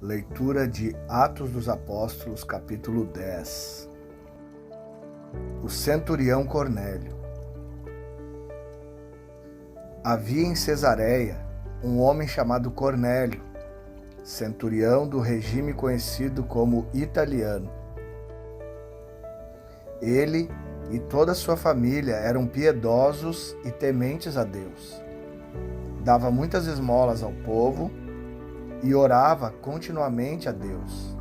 Leitura de Atos dos Apóstolos, capítulo 10. O centurião Cornélio. Havia em Cesareia um homem chamado Cornélio, centurião do regime conhecido como italiano. Ele e toda a sua família eram piedosos e tementes a Deus. Dava muitas esmolas ao povo e orava continuamente a Deus.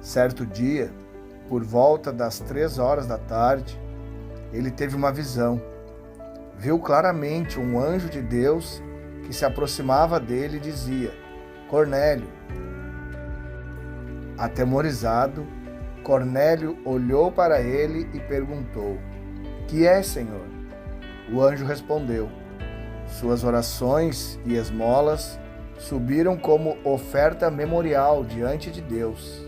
Certo dia, por volta das 3 da tarde, ele teve uma visão. Viu claramente um anjo de Deus que se aproximava dele e dizia: Cornélio. Atemorizado, Cornélio olhou para ele e perguntou: Que é, Senhor? O anjo respondeu: Suas orações e esmolas subiram como oferta memorial diante de Deus.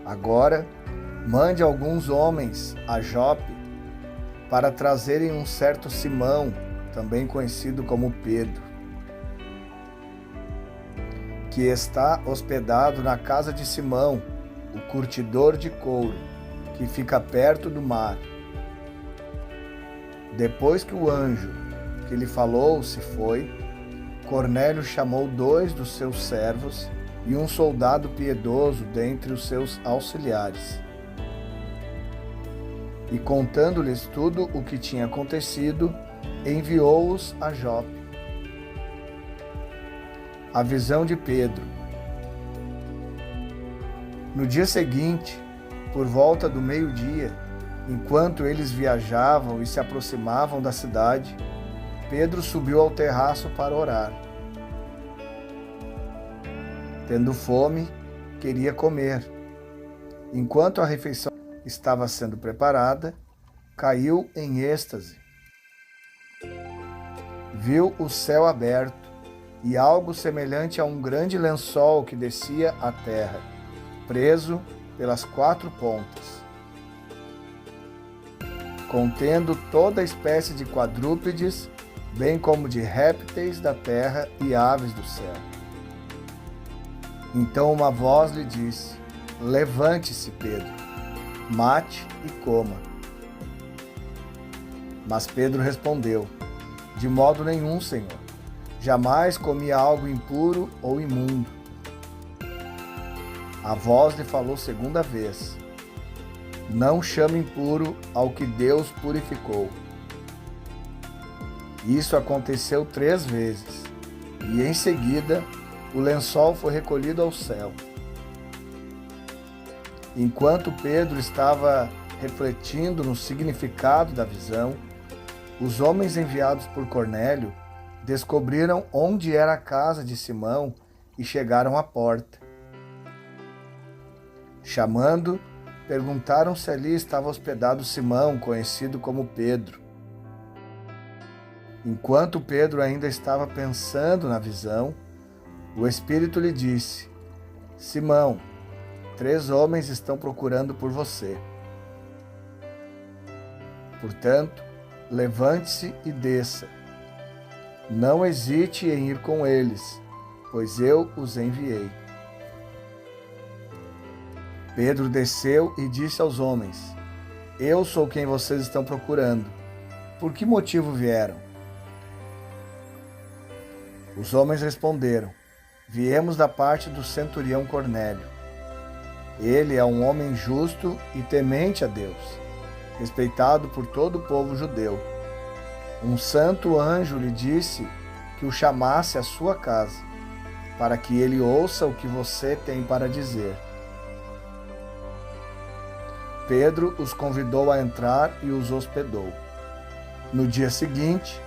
Agora, mande alguns homens a Jope para trazerem um certo Simão, também conhecido como Pedro, que está hospedado na casa de Simão, o curtidor de couro, que fica perto do mar. Depois que o anjo que lhe falou se foi, Cornélio chamou 2 dos seus servos e um soldado piedoso dentre os seus auxiliares. E contando-lhes tudo o que tinha acontecido, enviou-os a Jope. A visão de Pedro. No dia seguinte, por volta do meio-dia, enquanto eles viajavam e se aproximavam da cidade, Pedro subiu ao terraço para orar. Tendo fome, queria comer. Enquanto a refeição estava sendo preparada, caiu em êxtase. Viu o céu aberto e algo semelhante a um grande lençol que descia à terra, preso pelas 4 pontas, contendo toda espécie de quadrúpedes, bem como de répteis da terra e aves do céu. Então uma voz lhe disse: Levante-se, Pedro, mate e coma. Mas Pedro respondeu: De modo nenhum, Senhor. Jamais comi algo impuro ou imundo. A voz lhe falou segunda vez: Não chame impuro ao que Deus purificou. Isso aconteceu 3 vezes, e em seguida o lençol foi recolhido ao céu. Enquanto Pedro estava refletindo no significado da visão, os homens enviados por Cornélio descobriram onde era a casa de Simão e chegaram à porta. Chamando, perguntaram se ali estava hospedado Simão, conhecido como Pedro. Enquanto Pedro ainda estava pensando na visão, o Espírito lhe disse: Simão, 3 homens estão procurando por você. Portanto, levante-se e desça. Não hesite em ir com eles, pois eu os enviei. Pedro desceu e disse aos homens: Eu sou quem vocês estão procurando. Por que motivo vieram? Os homens responderam: Viemos da parte do centurião Cornélio. Ele é um homem justo e temente a Deus, respeitado por todo o povo judeu. Um santo anjo lhe disse que o chamasse à sua casa, para que ele ouça o que você tem para dizer. Pedro os convidou a entrar e os hospedou. No dia seguinte,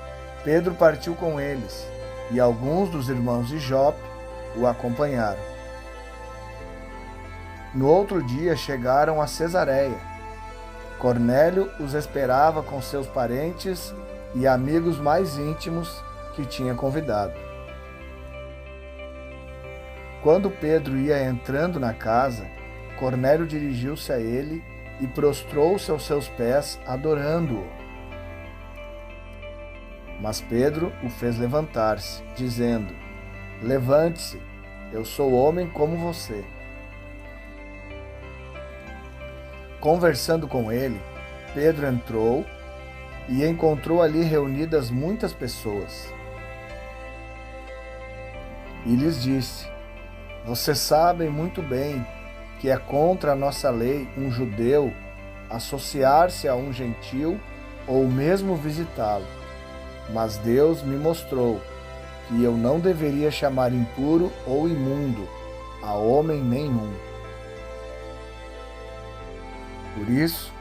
Pedro partiu com eles, e alguns dos irmãos de Jope o acompanharam. No outro dia chegaram a Cesareia. Cornélio os esperava com seus parentes e amigos mais íntimos que tinha convidado. Quando Pedro ia entrando na casa, Cornélio dirigiu-se a ele e prostrou-se aos seus pés, adorando-o. Mas Pedro o fez levantar-se, dizendo: Levante-se, eu sou homem como você. Conversando com ele, Pedro entrou e encontrou ali reunidas muitas pessoas. E lhes disse: Vocês sabem muito bem que é contra a nossa lei um judeu associar-se a um gentil ou mesmo visitá-lo. Mas Deus me mostrou que eu não deveria chamar impuro ou imundo a homem nenhum. Por isso,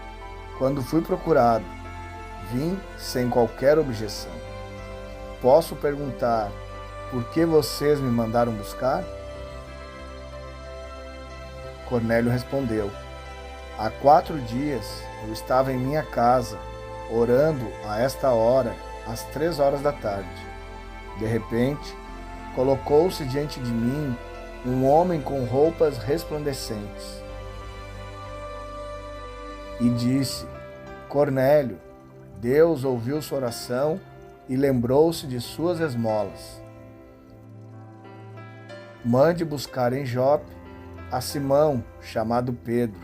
quando fui procurado, vim sem qualquer objeção. Posso perguntar: por que vocês me mandaram buscar? Cornélio respondeu: Há 4 dias eu estava em minha casa, orando a esta hora, às 3 horas da tarde. De repente, colocou-se diante de mim um homem com roupas resplandecentes. E disse: Cornélio, Deus ouviu sua oração e lembrou-se de suas esmolas. Mande buscar em Jope a Simão, chamado Pedro.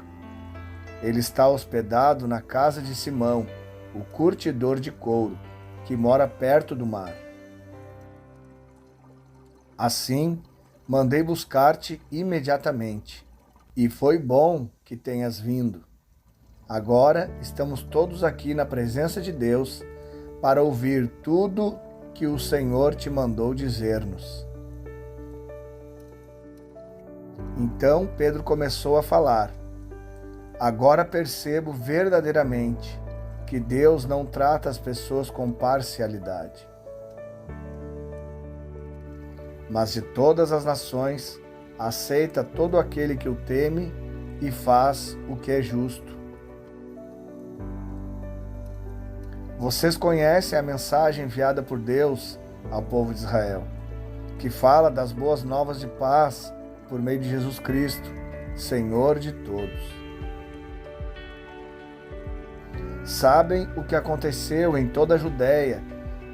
Ele está hospedado na casa de Simão, o curtidor de couro, que mora perto do mar. Assim, mandei buscar-te imediatamente, e foi bom que tenhas vindo. Agora estamos todos aqui na presença de Deus para ouvir tudo que o Senhor te mandou dizer-nos. Então Pedro começou a falar: Agora percebo verdadeiramente que Deus não trata as pessoas com parcialidade. Mas de todas as nações, aceita todo aquele que o teme e faz o que é justo. Vocês conhecem a mensagem enviada por Deus ao povo de Israel, que fala das boas novas de paz por meio de Jesus Cristo, Senhor de todos. Sabem o que aconteceu em toda a Judéia,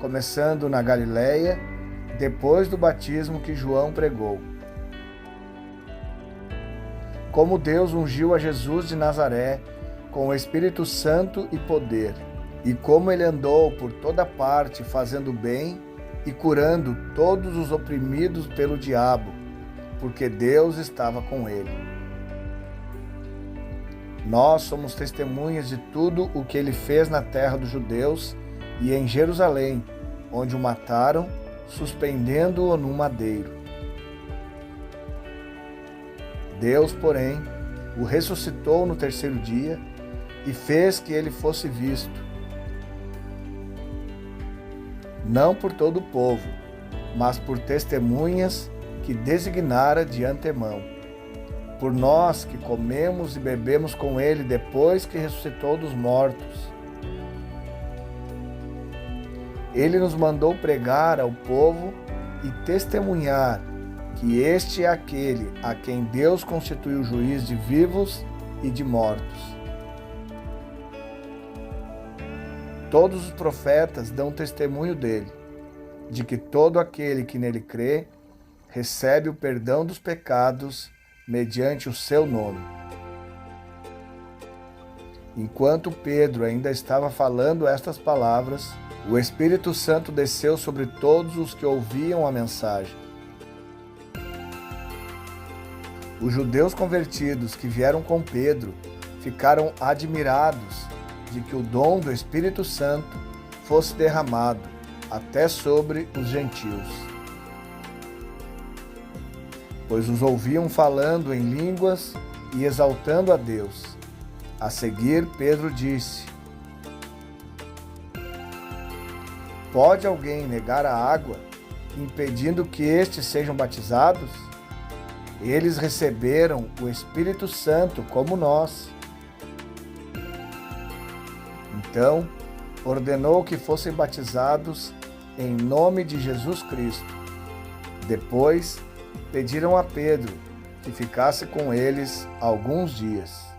começando na Galileia, depois do batismo que João pregou. Como Deus ungiu a Jesus de Nazaré com o Espírito Santo e poder, e como ele andou por toda parte fazendo bem e curando todos os oprimidos pelo diabo, porque Deus estava com ele. Nós somos testemunhas de tudo o que ele fez na terra dos judeus e em Jerusalém, onde o mataram, suspendendo-o num madeiro. Deus, porém, o ressuscitou no 3º dia e fez que ele fosse visto, não por todo o povo, mas por testemunhas que designara de antemão, por nós que comemos e bebemos com ele depois que ressuscitou dos mortos. Ele nos mandou pregar ao povo e testemunhar que este é aquele a quem Deus constituiu juiz de vivos e de mortos. Todos os profetas dão testemunho dele, de que todo aquele que nele crê recebe o perdão dos pecados mediante o seu nome. Enquanto Pedro ainda estava falando estas palavras, o Espírito Santo desceu sobre todos os que ouviam a mensagem. Os judeus convertidos que vieram com Pedro ficaram admirados de que o dom do Espírito Santo fosse derramado até sobre os gentios, pois os ouviam falando em línguas e exaltando a Deus. A seguir, Pedro disse: Pode alguém negar a água, impedindo que estes sejam batizados? Eles receberam o Espírito Santo como nós. Então, ordenou que fossem batizados em nome de Jesus Cristo. Depois, pediram a Pedro que ficasse com eles alguns dias.